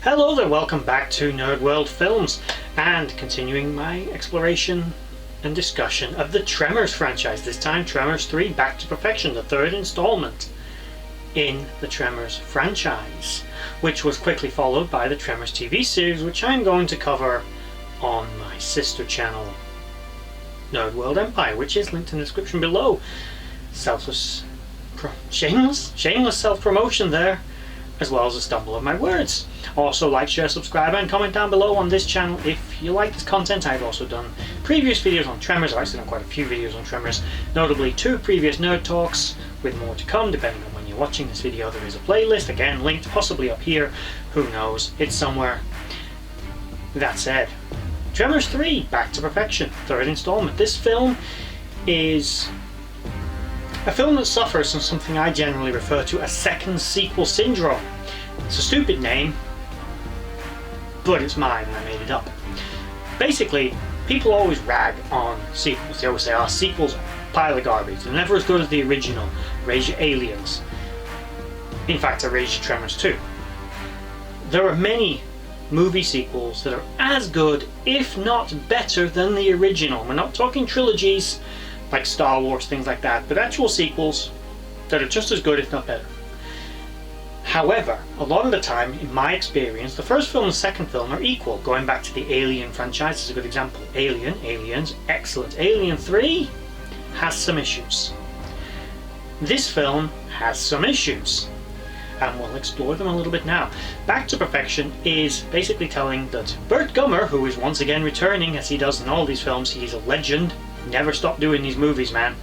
Hello there, welcome back to Nerd.World Films, and continuing my exploration and discussion of the Tremors franchise. This time Tremors 3 Back to Perfection, the third installment in the Tremors franchise, which was quickly followed by the Tremors TV series, which I'm going to cover on my sister channel, Nerd.World Empire, which is linked in the description below. Shameless self-promotion there, as well as a stumble of my words. Also, like, share, subscribe and comment down below on this channel if you like this content. I've also done previous videos on Tremors. I've actually done quite a few videos on Tremors, notably 2 previous Nerd Talks, with more to come depending on when you're watching this video. There is a playlist, again linked possibly up here, who knows, it's somewhere. That said, Tremors 3 Back to Perfection, third installment. This film is a film that suffers from something I generally refer to as second sequel syndrome. It's a stupid name, but it's mine and I made it up. Basically, people always rag on sequels. They always say, oh, sequels are a pile of garbage. They're never as good as the original. Raise your Aliens. In fact, I raised your Tremors 2. There are many movie sequels that are as good, if not better, than the original. We're not talking trilogies like Star Wars, things like that, but actual sequels that are just as good, if not better. However, a lot of the time, in my experience, the first film and the second film are equal. Going back to the Alien franchise is a good example. Aliens, excellent. Alien 3 has some issues. This film has some issues, and we'll explore them a little bit now. Back to Perfection is basically telling that Burt Gummer, who is once again returning as he does in all these films, he's a legend, never stop doing these movies, man.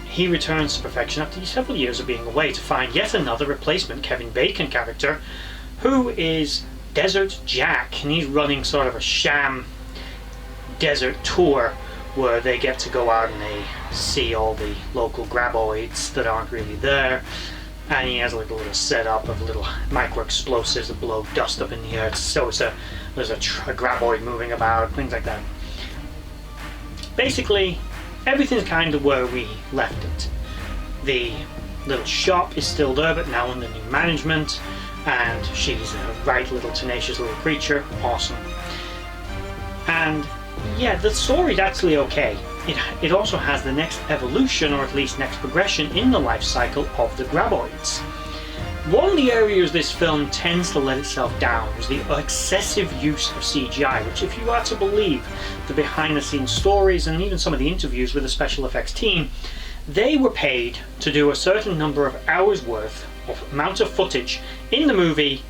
He returns to perfection after several years of being away to find yet another replacement Kevin Bacon character, who is Desert Jack, and he's running sort of a sham desert tour where they get to go out and they see all the local graboids that aren't really there, and he has like a little setup of little micro explosives that blow dust up in the air, so there's a graboid moving about, things like that. Basically, everything's kind of where we left it. The little shop is still there, but now under new management, and she's a right little tenacious little creature. Awesome. And yeah, the story's actually okay. It also has the next evolution, or at least next progression, in the life cycle of the graboids. One of the areas this film tends to let itself down is the excessive use of CGI, which, if you are to believe the behind-the-scenes stories and even some of the interviews with the special effects team, they were paid to do a certain number of hours worth of amount of footage in the movie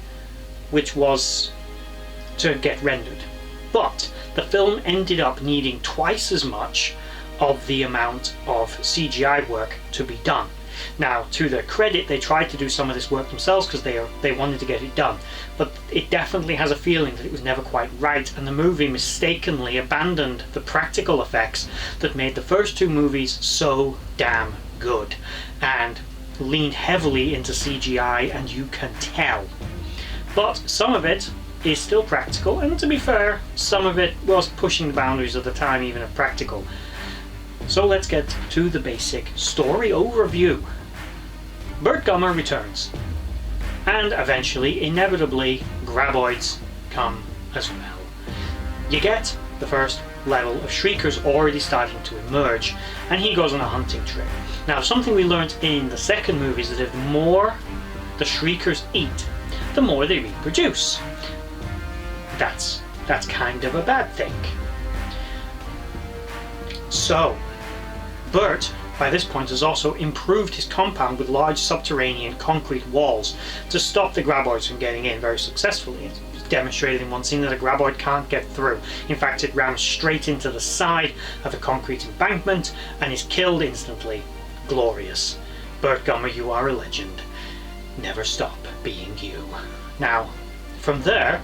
which was to get rendered. But the film ended up needing twice as much of the amount of CGI work to be done. Now, to their credit, they tried to do some of this work themselves because they wanted to get it done, but it definitely has a feeling that it was never quite right, and the movie mistakenly abandoned the practical effects that made the first 2 movies so damn good, and leaned heavily into CGI, and you can tell. But some of it is still practical, and to be fair, some of it was pushing the boundaries of the time even of practical. So let's get to the basic story overview. Burt Gummer returns, and eventually, inevitably, graboids come as well. You get the first level of Shriekers already starting to emerge, and he goes on a hunting trip. Now, something we learned in the second movie is that the more the Shriekers eat, the more they reproduce. That's kind of a bad thing. So, Burt, by this point, has also improved his compound with large subterranean concrete walls to stop the graboids from getting in very successfully. It's demonstrated in one scene that a graboid can't get through. In fact, it rams straight into the side of the concrete embankment and is killed instantly. Glorious. Burt Gummer, you are a legend. Never stop being you. Now, from there,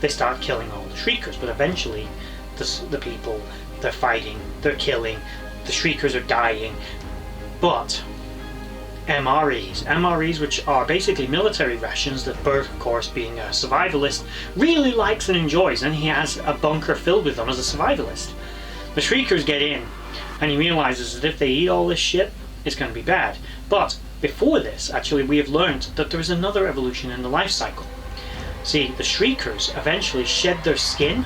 they start killing all the Shriekers, but eventually the people, they're fighting, they're killing, the Shriekers are dying, but MREs, which are basically military rations that Burt, of course, being a survivalist, really likes and enjoys, and he has a bunker filled with them as a survivalist. The Shriekers get in, and he realizes that if they eat all this shit, it's going to be bad. But before this, actually, we have learned that there is another evolution in the life cycle. See, the Shriekers eventually shed their skin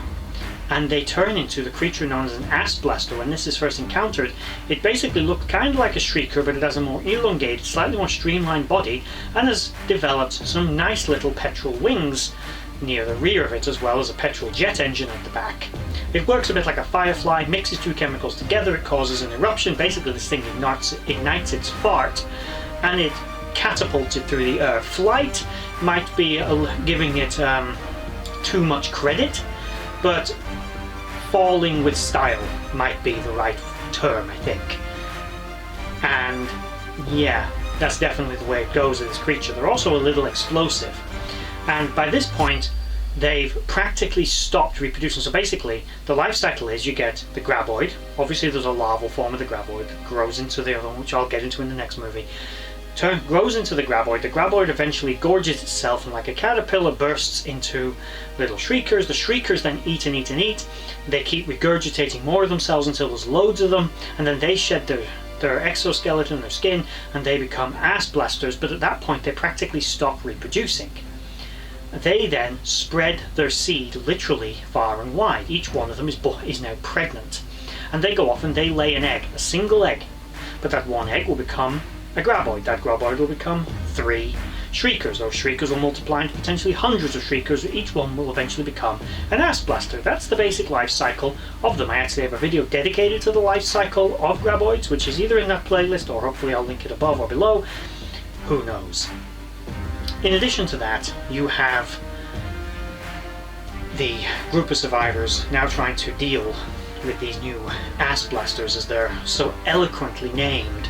and they turn into the creature known as an Assblaster. When this is first encountered, it basically looked kind of like a Shrieker, but it has a more elongated, slightly more streamlined body and has developed some nice little petrol wings near the rear of it, as well as a petrol jet engine at the back. It works a bit like a firefly, mixes two chemicals together, it causes an eruption. Basically this thing ignites its fart and it catapults it through the air. Flight might be giving it too much credit, but falling with style might be the right term, I think. And yeah, that's definitely the way it goes with this creature. They're also a little explosive, and by this point they've practically stopped reproducing. So basically the life cycle is you get the Graboid. Obviously there's a larval form of the Graboid that grows into the other one, which I'll get into in the next movie. Grows into the Graboid eventually gorges itself and like a caterpillar bursts into little Shriekers. The Shriekers then eat and eat and eat. They keep regurgitating more of themselves until there's loads of them, and then they shed their exoskeleton, their skin, and they become Assblasters, but at that point they practically stop reproducing. They then spread their seed literally far and wide. Each one of them is now pregnant, and they go off and they lay an egg, a single egg, but that one egg will become a Graboid. That Graboid will become 3 Shriekers. Those Shriekers will multiply into potentially hundreds of Shriekers. Each one will eventually become an Assblaster. That's the basic life cycle of them. I actually have a video dedicated to the life cycle of Graboids, which is either in that playlist or hopefully I'll link it above or below. Who knows? In addition to that, you have the group of survivors now trying to deal with these new Assblasters, as they're so eloquently named.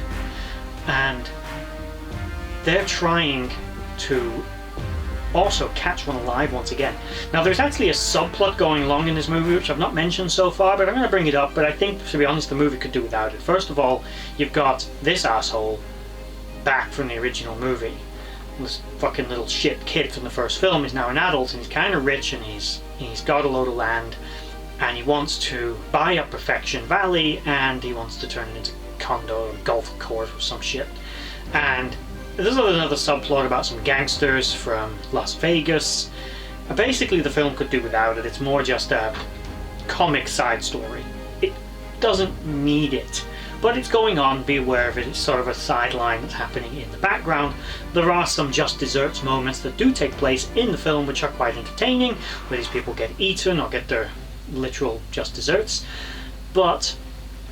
And they're trying to also catch one alive once again. Now there's actually a subplot going along in this movie which I've not mentioned so far, but I'm going to bring it up. But I think, to be honest, the movie could do without it. First of all, you've got this asshole back from the original movie. This fucking little shit kid from the first film is now an adult, and he's kind of rich, and he's got a load of land, and he wants to buy up Perfection Valley, and he wants to turn it into condo or golf course or some shit. And there's another subplot about some gangsters from Las Vegas. Basically the film could do without it. It's more just a comic side story. It doesn't need it, but it's going on. Be aware of it. It's sort of a sideline that's happening in the background. There are some just desserts moments that do take place in the film which are quite entertaining, where these people get eaten or get their literal just desserts, but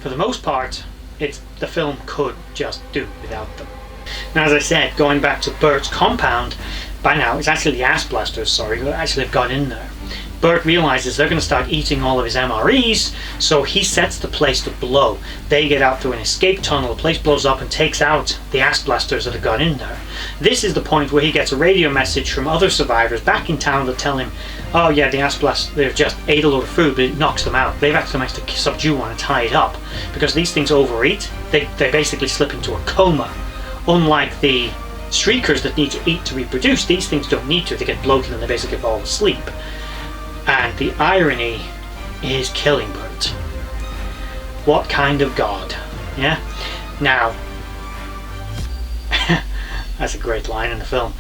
for the most part the film could just do without them. Now, as I said, going back to Bert's compound, by now it's actually the Assblasters, who actually have got in there. Bert realizes they're going to start eating all of his MREs, so he sets the place to blow. They get out through an escape tunnel, the place blows up and takes out the Assblasters that have got in there. This is the point where he gets a radio message from other survivors back in town that tell him, oh yeah, the Assblasters, they've just ate a load of food, but it knocks them out. They've actually managed to subdue one and tie it up, because these things overeat. They basically slip into a coma. Unlike the Shriekers that need to eat to reproduce, these things don't need to. They get bloated and they basically fall asleep. And the irony is killing Bert. What kind of god? Yeah? Now, that's a great line in the film.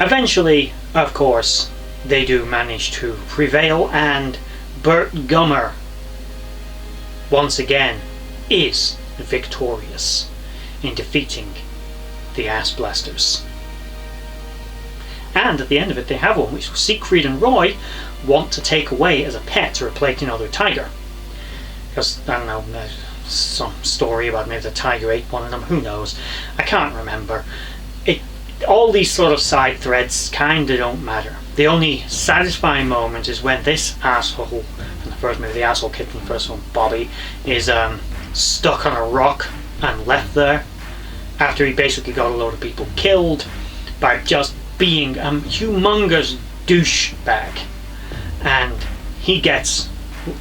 Eventually, of course, they do manage to prevail, and Bert Gummer, once again, is victorious in defeating the Assblasters. And at the end of it, they have one which Siegfried and Roy want to take away as a pet to replace another tiger. Because, I don't know, there's some story about maybe the tiger ate one of them, who knows. I can't remember. All these sort of side threads kinda don't matter. The only satisfying moment is when this asshole from the first movie, the asshole kid from the first one, Bobby, is stuck on a rock and left there after he basically got a load of people killed by just being a humongous douchebag, and he gets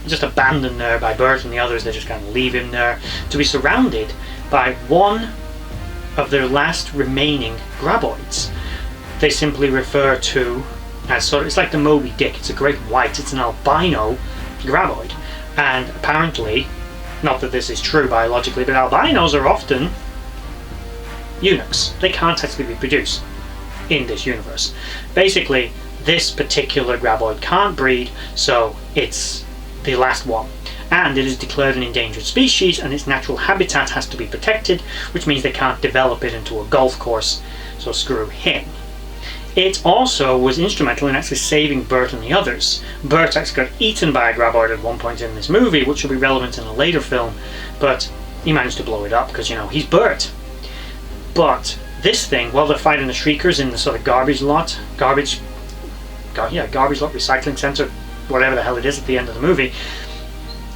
just abandoned there by Bert and the others. They just kind of leave him there to be surrounded by one of their last remaining Graboids. They simply refer to as sort of, it's like the Moby Dick. It's a great white. It's an albino Graboid, and apparently, not that this is true biologically, but albinos are often eunuchs. They can't actually reproduce in this universe. Basically, this particular Graboid can't breed, so it's the last one. And it is declared an endangered species, and its natural habitat has to be protected, which means they can't develop it into a golf course, so screw him. It also was instrumental in actually saving Bert and the others. Bert actually got eaten by a Graboid at one point in this movie, which will be relevant in a later film, but he managed to blow it up because, you know, he's Bert. But this thing, while they're fighting the Shriekers in the sort of garbage lot recycling center, whatever the hell it is at the end of the movie,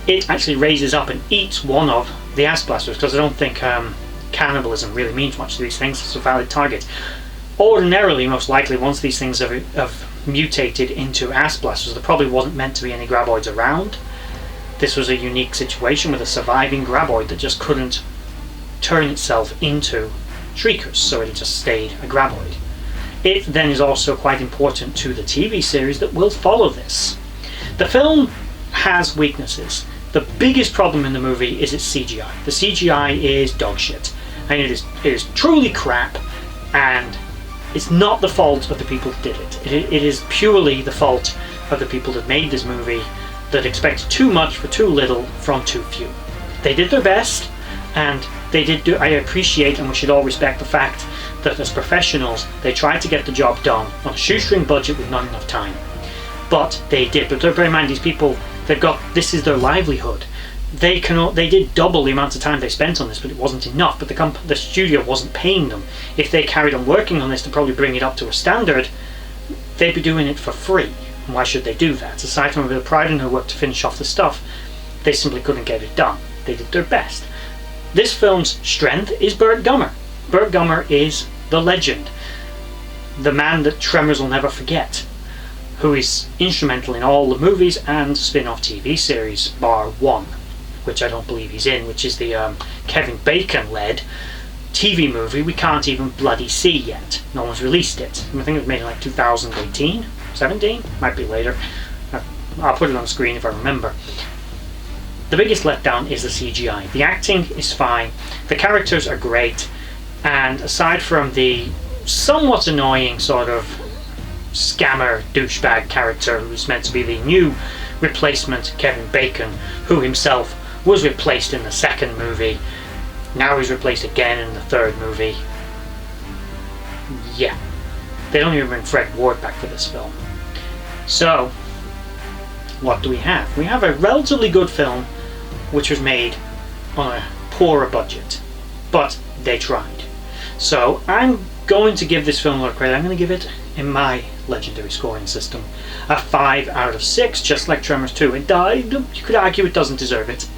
it actually raises up and eats one of the Assblasters, because I don't think cannibalism really means much to these things. It's a valid target. Ordinarily, most likely, once these things have mutated into Assblasters, there probably wasn't meant to be any Graboids around. This was a unique situation with a surviving Graboid that just couldn't turn itself into Shriekers, so it just stayed a Graboid. It then is also quite important to the TV series that will follow this. The film has weaknesses. The biggest problem in the movie is its CGI. The CGI is dog shit, and it is truly crap, and it's not the fault of the people that did it. It is purely the fault of the people that made this movie, that expected too much for too little from too few. They did their best, and they did do. I appreciate, and we should all respect the fact that as professionals, they tried to get the job done on a shoestring budget with not enough time. But they did. But bear in mind, these people, this is their livelihood. They did double the amount of time they spent on this, but it wasn't enough. But the studio wasn't paying them. If they carried on working on this to probably bring it up to a standard, they'd be doing it for free. And why should they do that? Aside from a bit of pride in their work to finish off the stuff, they simply couldn't get it done. They did their best. This film's strength is Bert Gummer. Bert Gummer is the legend, the man that Tremors will never forget, who is instrumental in all the movies and spin-off TV series, bar one, which I don't believe he's in, which is the Kevin Bacon-led TV movie we can't even bloody see yet. No one's released it. I think it was made in like 2018, 17? Might be later. I'll put it on the screen if I remember. The biggest letdown is the CGI. The acting is fine, the characters are great, and aside from the somewhat annoying sort of scammer douchebag character who's meant to be the new replacement Kevin Bacon, who himself was replaced in the second movie, now he's replaced again in the third movie. Yeah, they don't even bring Fred Ward back for this film. So what do we have? We have a relatively good film which was made on a poorer budget, but they tried. So I'm going to give this film a lot of credit. I'm going to give it, in my legendary scoring system, a 5 out of 6, just like Tremors 2. It died. You could argue it doesn't deserve it.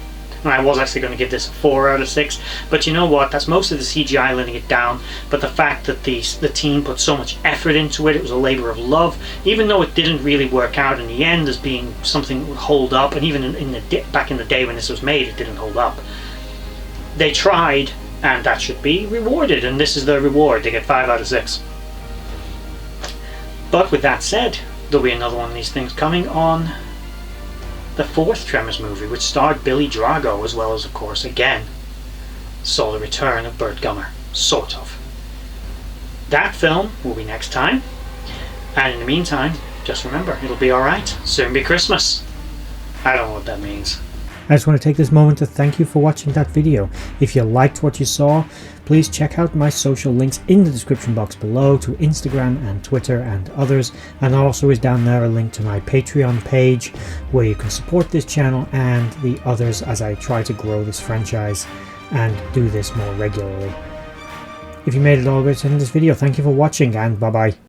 And I was actually going to give this a 4 out of 6, but you know what? That's most of the CGI letting it down, but the fact that the team put so much effort into it, it was a labor of love, even though it didn't really work out in the end as being something that would hold up, and even back in the day when this was made, it didn't hold up. They tried, and that should be rewarded, and this is their reward. They get 5 out of 6. But with that said, there'll be another one of these things coming on the 4th Tremors movie, which starred Billy Drago, as well as, of course, again, saw the return of Bert Gummer. Sort of. That film will be next time, and in the meantime, just remember, it'll be alright. Soon be Christmas. I don't know what that means. I just want to take this moment to thank you for watching that video. If you liked what you saw, please check out my social links in the description box below to Instagram and Twitter and others, and also is down there a link to my Patreon page where you can support this channel and the others as I try to grow this franchise and do this more regularly. If you made it all the way to the end of this video, thank you for watching, and bye bye.